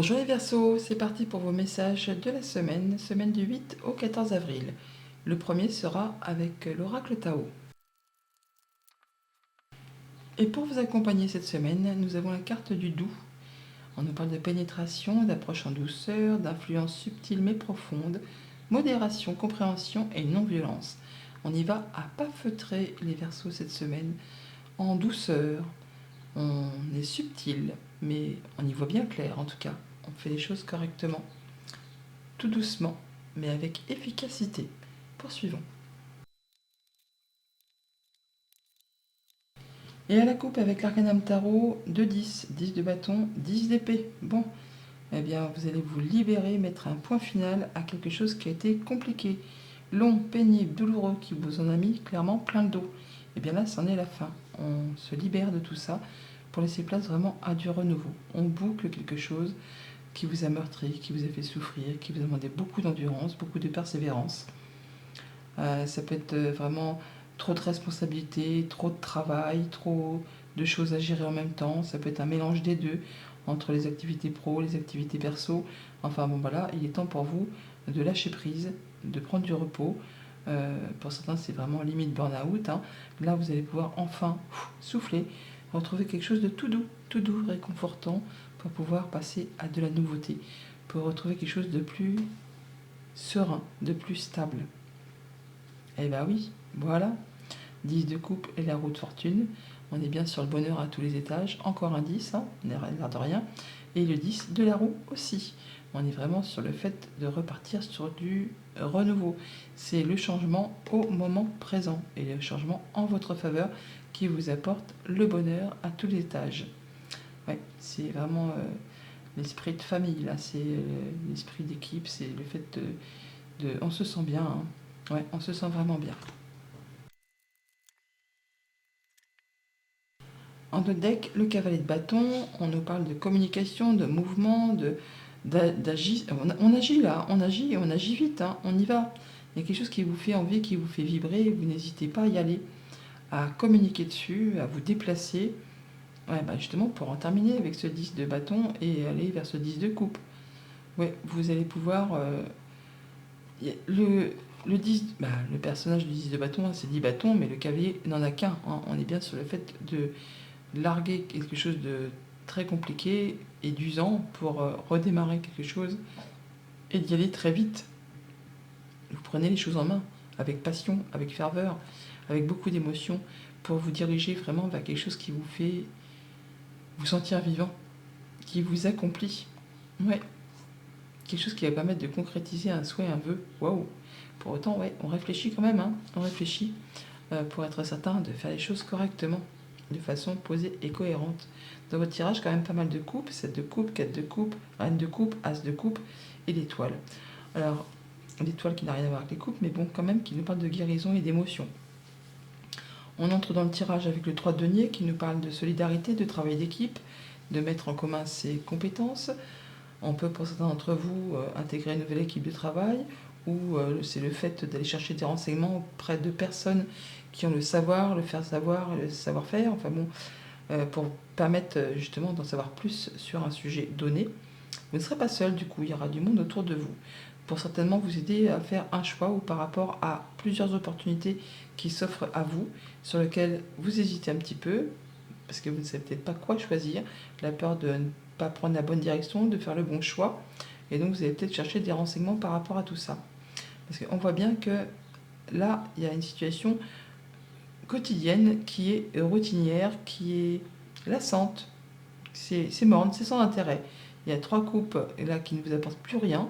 Bonjour les Verseaux, c'est parti pour vos messages de la semaine, semaine du 8 au 14 avril. Le premier sera avec l'oracle Tao. Et pour vous accompagner cette semaine, nous avons la carte du doux. On nous parle de pénétration, d'approche en douceur, d'influence subtile mais profonde, modération, compréhension et non-violence. On y va à pas feutrer les Verseaux cette semaine, en douceur. On est subtil, mais on y voit bien clair en tout cas. On fait les choses correctement. Tout doucement, mais avec efficacité. Poursuivons. Et à la coupe avec l'Arcanum Tarot, 2 10, 10 de bâton, 10 d'épée. Bon, eh bien vous allez vous libérer, mettre un point final à quelque chose qui a été compliqué, long, pénible, douloureux, qui vous en a mis clairement plein le dos. Et bien là, c'en est la fin. On se libère de tout ça pour laisser place vraiment à du renouveau. On boucle quelque chose qui vous a meurtri, qui vous a fait souffrir, qui vous a demandé beaucoup d'endurance, beaucoup de persévérance. Ça peut être vraiment trop de responsabilités, trop de travail, trop de choses à gérer en même temps. Ça peut être un mélange des deux, entre les activités pro, les activités perso. Enfin bon voilà, il est temps pour vous de lâcher prise, de prendre du repos. Pour certains, c'est vraiment limite burn-out, hein. Là, vous allez pouvoir enfin souffler, retrouver quelque chose de tout doux, réconfortant, pour pouvoir passer à de la nouveauté, pour retrouver quelque chose de plus serein, de plus stable. Eh ben oui, voilà. 10 de coupe et la roue de fortune. On est bien sur le bonheur à tous les étages. Encore un 10, hein, l'air de rien. Et le 10 de la roue aussi. On est vraiment sur le fait de repartir sur du renouveau. C'est le changement au moment présent et le changement en votre faveur qui vous apporte le bonheur à tous les étages. Ouais, c'est vraiment l'esprit de famille, là. C'est l'esprit d'équipe, c'est le fait on se sent bien, hein. Ouais, on se sent vraiment bien. En notre deck, le cavalier de bâton, on nous parle de communication, de mouvement, d'agir. On agit là, on agit et on agit vite, hein, on y va. Il y a quelque chose qui vous fait envie, qui vous fait vibrer, vous n'hésitez pas à y aller, à communiquer dessus, à vous déplacer. Ouais, bah justement, pour en terminer avec ce 10 de bâton et aller vers ce 10 de coupe. Ouais, vous allez pouvoir. Le 10, bah, le personnage du 10 de bâton, hein, c'est 10 bâtons, mais le cavalier n'en a qu'un, hein. On est bien sur le fait de larguer quelque chose de très compliqué et d'usant pour redémarrer quelque chose et d'y aller très vite. Vous prenez les choses en main avec passion, avec ferveur, avec beaucoup d'émotion pour vous diriger vraiment vers quelque chose qui vous fait vous sentir vivant, qui vous accomplit. Ouais, quelque chose qui va permettre de concrétiser un souhait, un vœu. Waouh! Pour autant, ouais, on réfléchit quand même, hein. On réfléchit pour être certain de faire les choses correctement, de façon posée et cohérente. Dans votre tirage, quand même pas mal de coupes, 7 de coupe, 4 de coupe, reine de coupe, as de coupe et l'étoile. Alors, l'étoile qui n'a rien à voir avec les coupes, mais bon, quand même, qui nous parle de guérison et d'émotion. On entre dans le tirage avec le 3 de denier qui nous parle de solidarité, de travail d'équipe, de mettre en commun ses compétences. On peut, pour certains d'entre vous, intégrer une nouvelle équipe de travail, ou c'est le fait d'aller chercher des renseignements auprès de personnes qui ont le savoir, le faire savoir, le savoir-faire, enfin bon, pour permettre justement d'en savoir plus sur un sujet donné. Vous ne serez pas seul, du coup, il y aura du monde autour de vous, pour certainement vous aider à faire un choix ou par rapport à plusieurs opportunités qui s'offrent à vous, sur lesquelles vous hésitez un petit peu, parce que vous ne savez peut-être pas quoi choisir, la peur de ne pas prendre la bonne direction, de faire le bon choix, et donc vous allez peut-être chercher des renseignements par rapport à tout ça. Parce qu'on voit bien que là, il y a une situation quotidienne qui est routinière, qui est lassante, c'est morne, c'est sans intérêt. Il y a 3 coupes là qui ne vous apportent plus rien,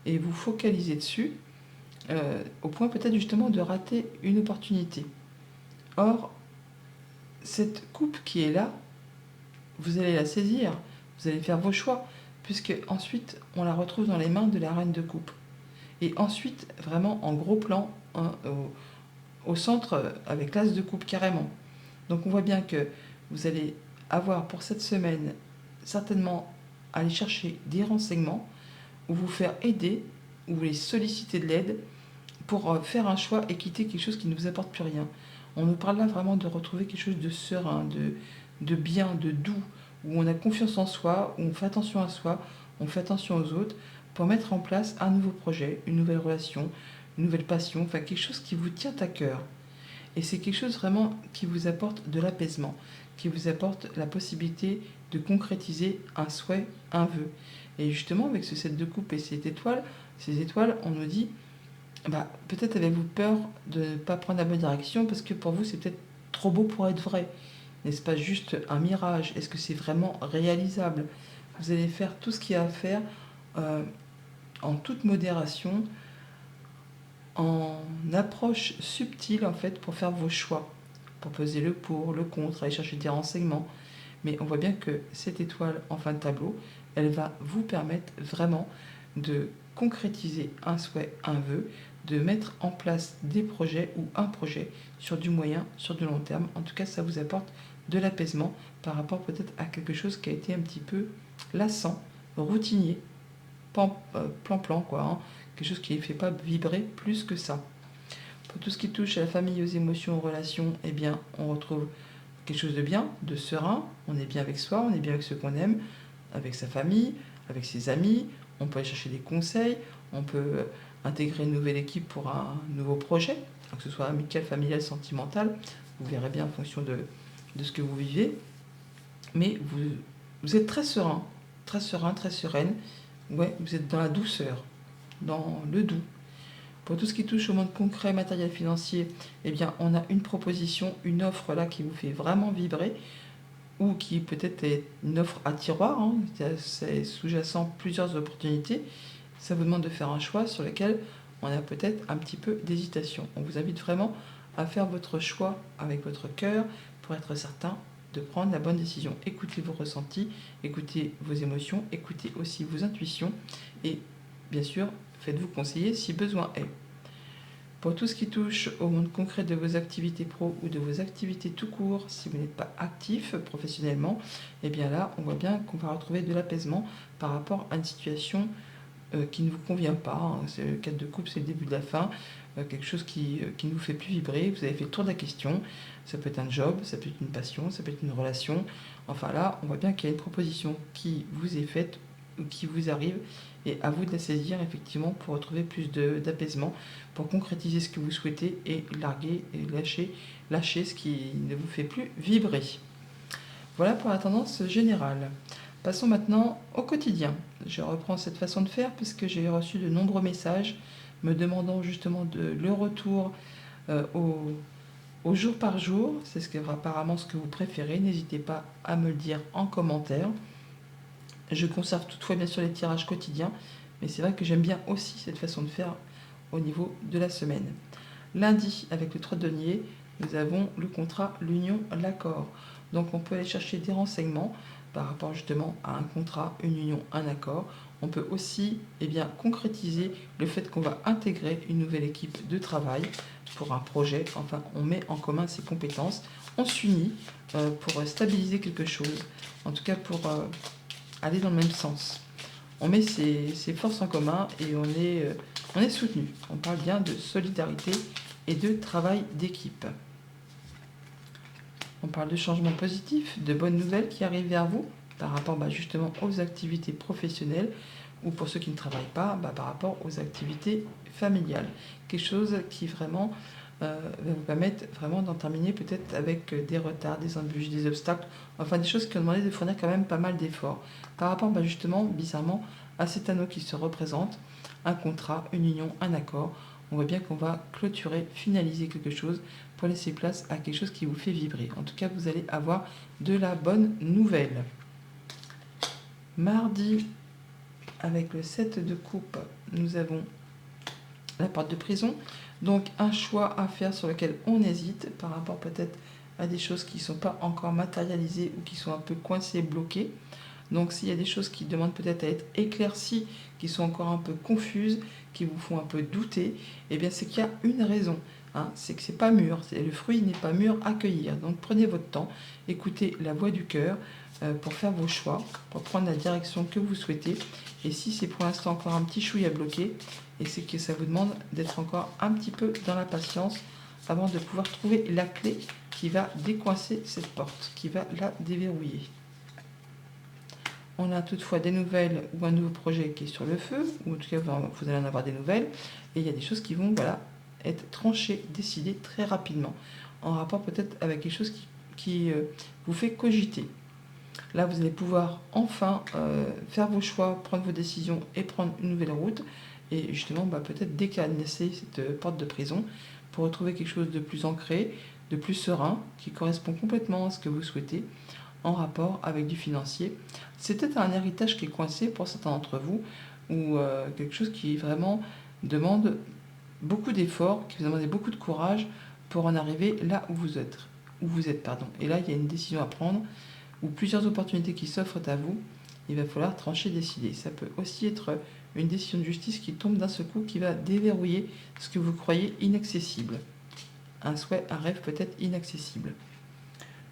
et vous focalisez dessus, au point peut-être justement de rater une opportunité. Or, cette coupe qui est là, vous allez la saisir, vous allez faire vos choix, puisque ensuite on la retrouve dans les mains de la reine de coupe. Et ensuite, vraiment en gros plan, hein, au centre, avec l'as de coupe carrément. Donc on voit bien que vous allez avoir pour cette semaine certainement aller chercher des renseignements, ou vous faire aider, ou les solliciter de l'aide pour faire un choix et quitter quelque chose qui ne vous apporte plus rien. On nous parle là vraiment de retrouver quelque chose de serein, de bien, de doux, où on a confiance en soi, où on fait attention à soi, on fait attention aux autres pour mettre en place un nouveau projet, une nouvelle relation, une nouvelle passion, enfin quelque chose qui vous tient à cœur. Et c'est quelque chose vraiment qui vous apporte de l'apaisement, qui vous apporte la possibilité de concrétiser un souhait, un vœu. Et justement, avec ce 7 de coupe et ces étoiles, on nous dit, bah, peut-être avez-vous peur de ne pas prendre la bonne direction parce que pour vous, c'est peut-être trop beau pour être vrai. N'est-ce pas juste un mirage? Est-ce que c'est vraiment réalisable? Vous allez faire tout ce qu'il y a à faire euh, en toute modération, en approche subtile en fait pour faire vos choix, pour peser le pour, le contre, aller chercher des renseignements. Mais on voit bien que cette étoile en fin de tableau, elle va vous permettre vraiment de concrétiser un souhait, un vœu, de mettre en place des projets ou un projet sur du moyen, sur du long terme. En tout cas, ça vous apporte de l'apaisement par rapport peut-être à quelque chose qui a été un petit peu lassant, routinier, plan-plan, quoi, hein. Quelque chose qui ne fait pas vibrer plus que ça. Pour tout ce qui touche à la famille, aux émotions, aux relations, eh bien, on retrouve quelque chose de bien, de serein. On est bien avec soi, on est bien avec ceux qu'on aime, avec sa famille, avec ses amis. On peut aller chercher des conseils, on peut intégrer une nouvelle équipe pour un nouveau projet, que ce soit amical, familial, sentimental. Vous verrez bien en fonction de ce que vous vivez. Mais vous êtes très serein, très serein, très sereine. Ouais, vous êtes dans la douceur, dans le doux. Pour tout ce qui touche au monde concret, matériel, financier, eh bien, on a une proposition, une offre là qui vous fait vraiment vibrer, ou qui peut-être est une offre à tiroir, hein, c'est sous-jacent plusieurs opportunités. Ça vous demande de faire un choix sur lequel on a peut-être un petit peu d'hésitation. On vous invite vraiment à faire votre choix avec votre cœur pour être certain de prendre la bonne décision. Écoutez vos ressentis, écoutez vos émotions, écoutez aussi vos intuitions et bien sûr, faites-vous conseiller si besoin est. Pour tout ce qui touche au monde concret de vos activités pro ou de vos activités tout court, si vous n'êtes pas actif professionnellement, eh bien là, on voit bien qu'on va retrouver de l'apaisement par rapport à une situation qui ne vous convient pas. Hein. C'est le 4 de coupe, c'est le début de la fin. Quelque chose qui ne vous fait plus vibrer. Vous avez fait le tour de la question. Ça peut être un job, ça peut être une passion, ça peut être une relation. Enfin là, on voit bien qu'il y a une proposition qui vous est faite ou qui vous arrive. Et à vous de la saisir effectivement pour retrouver plus d'apaisement, pour concrétiser ce que vous souhaitez et larguer et lâcher ce qui ne vous fait plus vibrer. Voilà pour la tendance générale. Passons maintenant au quotidien. Je reprends cette façon de faire puisque j'ai reçu de nombreux messages me demandant justement le retour au jour par jour. C'est apparemment ce que vous préférez. N'hésitez pas à me le dire en commentaire. Je conserve toutefois bien sûr les tirages quotidiens, mais c'est vrai que j'aime bien aussi cette façon de faire au niveau de la semaine. Lundi, avec le 3 de denier, nous avons le contrat, l'union, l'accord. Donc on peut aller chercher des renseignements par rapport justement à un contrat, une union, un accord. On peut aussi concrétiser le fait qu'on va intégrer une nouvelle équipe de travail pour un projet. Enfin, on met en commun ses compétences, on s'unit pour stabiliser quelque chose, en tout cas pour aller dans le même sens. On met ses forces en commun et on est soutenu. On parle bien de solidarité et de travail d'équipe. On parle de changements positifs, de bonnes nouvelles qui arrivent vers vous par rapport justement aux activités professionnelles ou pour ceux qui ne travaillent pas, par rapport aux activités familiales. Quelque chose qui vraiment va vous permettre vraiment d'en terminer peut-être avec des retards, des embûches, des obstacles, enfin des choses qui ont demandé de fournir quand même pas mal d'efforts. Par rapport justement, bizarrement, à cet anneau qui se représente, un contrat, une union, un accord, on voit bien qu'on va clôturer, finaliser quelque chose pour laisser place à quelque chose qui vous fait vibrer. En tout cas, vous allez avoir de la bonne nouvelle. Mardi, avec le 7 de coupe, nous avons la porte de prison. Donc un choix à faire sur lequel on hésite par rapport peut-être à des choses qui ne sont pas encore matérialisées ou qui sont un peu coincées, bloquées. Donc s'il y a des choses qui demandent peut-être à être éclaircies, qui sont encore un peu confuses, qui vous font un peu douter, eh bien c'est qu'il y a une raison. Hein, c'est que c'est pas mûr, le fruit n'est pas mûr à cueillir. Donc prenez votre temps, écoutez la voix du cœur pour faire vos choix, pour prendre la direction que vous souhaitez. Et si c'est pour l'instant encore un petit chouïa bloqué, et c'est que ça vous demande d'être encore un petit peu dans la patience avant de pouvoir trouver la clé qui va décoincer cette porte, qui va la déverrouiller. On a toutefois des nouvelles ou un nouveau projet qui est sur le feu, ou en tout cas vous allez en avoir des nouvelles, et il y a des choses qui vont être tranchées, décidées très rapidement, en rapport peut-être avec quelque chose qui vous fait cogiter. Là, vous allez pouvoir enfin faire vos choix, prendre vos décisions et prendre une nouvelle route, et justement peut-être décadenasser cette porte de prison pour retrouver quelque chose de plus ancré, de plus serein, qui correspond complètement à ce que vous souhaitez, en rapport avec du financier. C'est peut-être un héritage qui est coincé pour certains d'entre vous, ou quelque chose qui vraiment demande beaucoup d'efforts, qui vous demande beaucoup de courage pour en arriver là où vous êtes. Et là, il y a une décision à prendre, ou plusieurs opportunités qui s'offrent à vous. Il va falloir trancher, décider. Ça peut aussi être une décision de justice qui tombe d'un seul coup, qui va déverrouiller ce que vous croyez inaccessible. Un souhait, un rêve peut-être inaccessible.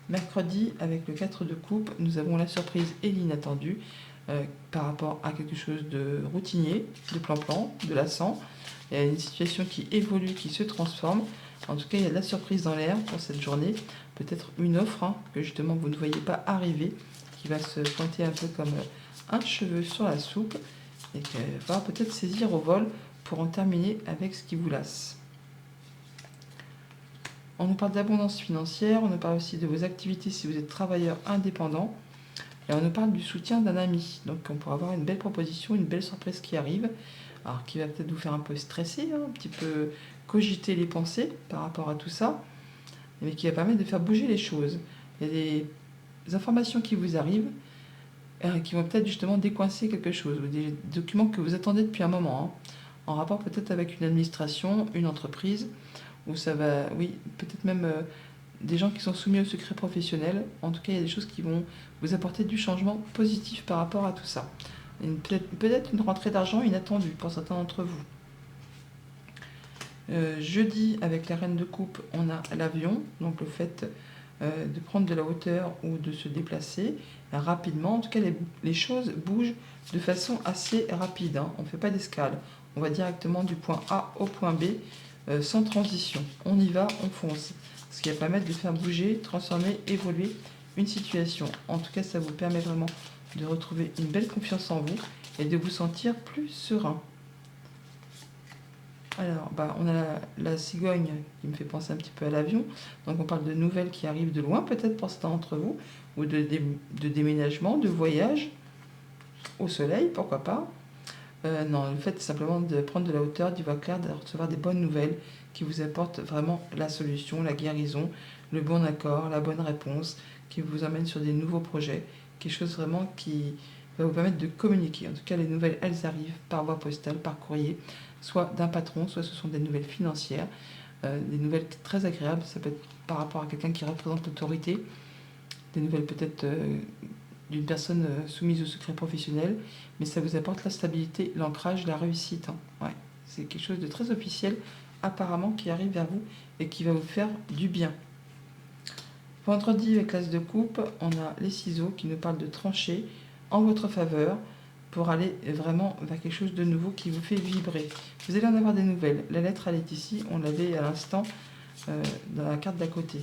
Mercredi, avec le 4 de coupe, nous avons la surprise et l'inattendu par rapport à quelque chose de routinier, de plan-plan, de lassant. Il y a une situation qui évolue, qui se transforme. En tout cas, il y a de la surprise dans l'air pour cette journée. Peut-être une offre que justement vous ne voyez pas arriver, qui va se pointer un peu comme un cheveu sur la soupe et qui va peut-être saisir au vol pour en terminer avec ce qui vous lasse. On nous parle d'abondance financière, on nous parle aussi de vos activités si vous êtes travailleur indépendant, et on nous parle du soutien d'un ami. Donc on pourra avoir une belle proposition, une belle surprise qui arrive, alors qui va peut-être vous faire un peu stresser, un petit peu cogiter les pensées par rapport à tout ça, mais qui va permettre de faire bouger les choses. Il y a des informations qui vous arrivent, qui vont peut-être justement décoincer quelque chose, ou des documents que vous attendez depuis un moment, en rapport peut-être avec une administration, une entreprise, où ça va, oui, peut-être même des gens qui sont soumis au secret professionnel. En tout cas, il y a des choses qui vont vous apporter du changement positif par rapport à tout ça. Peut-être une rentrée d'argent inattendue pour certains d'entre vous. Jeudi, avec la reine de coupe, on a l'avion, donc le fait de prendre de la hauteur ou de se déplacer rapidement. En tout cas, les choses bougent de façon assez rapide. On ne fait pas d'escale. On va directement du point A au point B sans transition. On y va, on fonce. Ce qui va permettre de faire bouger, transformer, évoluer une situation. En tout cas, ça vous permet vraiment de retrouver une belle confiance en vous et de vous sentir plus serein. Alors, on a la cigogne qui me fait penser un petit peu à l'avion. Donc, on parle de nouvelles qui arrivent de loin, peut-être pour certains d'entre vous, ou de déménagement, de voyage au soleil, pourquoi pas. Non, le fait simplement de prendre de la hauteur, d'y voir clair, de recevoir des bonnes nouvelles qui vous apportent vraiment la solution, la guérison, le bon accord, la bonne réponse, qui vous amène sur des nouveaux projets, quelque chose vraiment qui va vous permettre de communiquer. En tout cas, les nouvelles, elles arrivent par voie postale, par courrier, soit d'un patron, soit ce sont des nouvelles financières, des nouvelles très agréables. Ça peut être par rapport à quelqu'un qui représente l'autorité, des nouvelles peut-être d'une personne soumise au secret professionnel, mais ça vous apporte la stabilité, l'ancrage, la réussite. Ouais. C'est quelque chose de très officiel, apparemment, qui arrive vers vous et qui va vous faire du bien. Vendredi, avec l'as de coupe, on a les ciseaux qui nous parlent de trancher en votre faveur pour aller vraiment vers quelque chose de nouveau qui vous fait vibrer. Vous allez en avoir des nouvelles. La lettre, elle est ici, on l'avait à l'instant dans la carte d'à côté.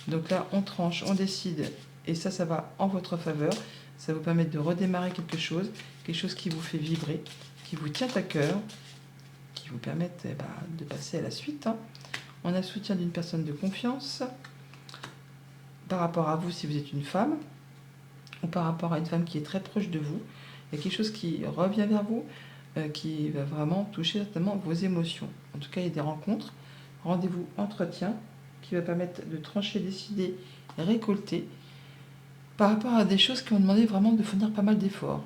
Donc là, on tranche, on décide, et ça va en votre faveur. Ça vous permet de redémarrer quelque chose qui vous fait vibrer, qui vous tient à cœur, qui vous permettent de passer à la suite. On a le soutien d'une personne de confiance par rapport à vous si vous êtes une femme, ou par rapport à une femme qui est très proche de vous. Il y a quelque chose qui revient vers vous, qui va vraiment toucher certainement vos émotions. En tout cas, il y a des rencontres, rendez-vous, entretien, qui va permettre de trancher, décider, récolter, par rapport à des choses qui vont demander vraiment de fournir pas mal d'efforts,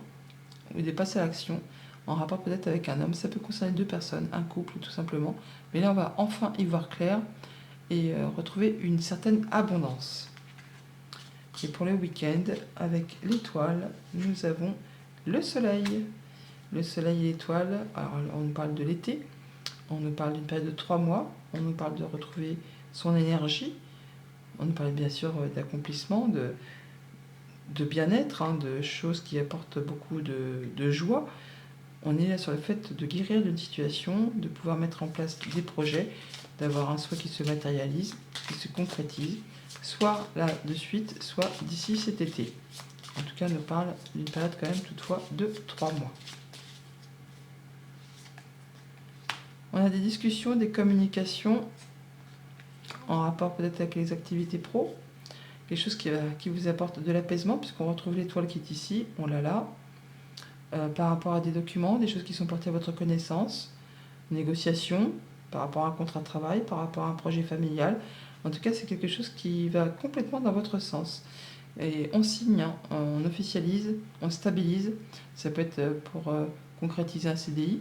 ou de passer à l'action, en rapport peut-être avec un homme. Ça peut concerner deux personnes, un couple tout simplement. Mais là, on va enfin y voir clair et retrouver une certaine abondance. Et pour le week-end, avec l'étoile, nous avons le soleil. Le soleil et l'étoile, alors on nous parle de l'été, on nous parle d'une période de 3 mois, on nous parle de retrouver son énergie, on nous parle bien sûr d'accomplissement, de bien-être, de choses qui apportent beaucoup de joie. On est là sur le fait de guérir d'une situation, de pouvoir mettre en place des projets, d'avoir un souhait qui se matérialise, qui se concrétise, soit là de suite, soit d'ici cet été. En tout cas, on nous parle d'une période quand même toutefois de 3 mois. On a des discussions, des communications en rapport peut-être avec les activités pro, quelque chose qui vous apporte de l'apaisement, puisqu'on retrouve l'étoile qui est ici, on l'a là, par rapport à des documents, des choses qui sont portées à votre connaissance, négociations, par rapport à un contrat de travail, par rapport à un projet familial. En tout cas, c'est quelque chose qui va complètement dans votre sens. Et on signe, hein, on officialise, on stabilise. Ça peut être pour concrétiser un CDI.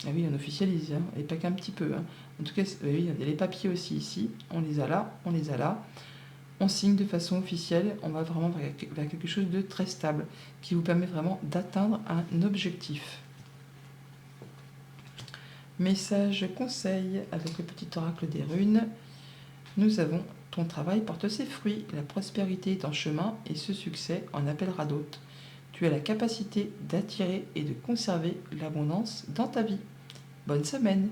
Ah oui, on officialise, hein, et pas qu'un petit peu. Hein. En tout cas, oui, il y a les papiers aussi ici. On les a là, on les a là. On signe de façon officielle. On va vraiment vers quelque chose de très stable qui vous permet vraiment d'atteindre un objectif. Message conseil avec le petit oracle des runes. Nous avons: ton travail porte ses fruits, la prospérité est en chemin et ce succès en appellera d'autres. Tu as la capacité d'attirer et de conserver l'abondance dans ta vie. Bonne semaine!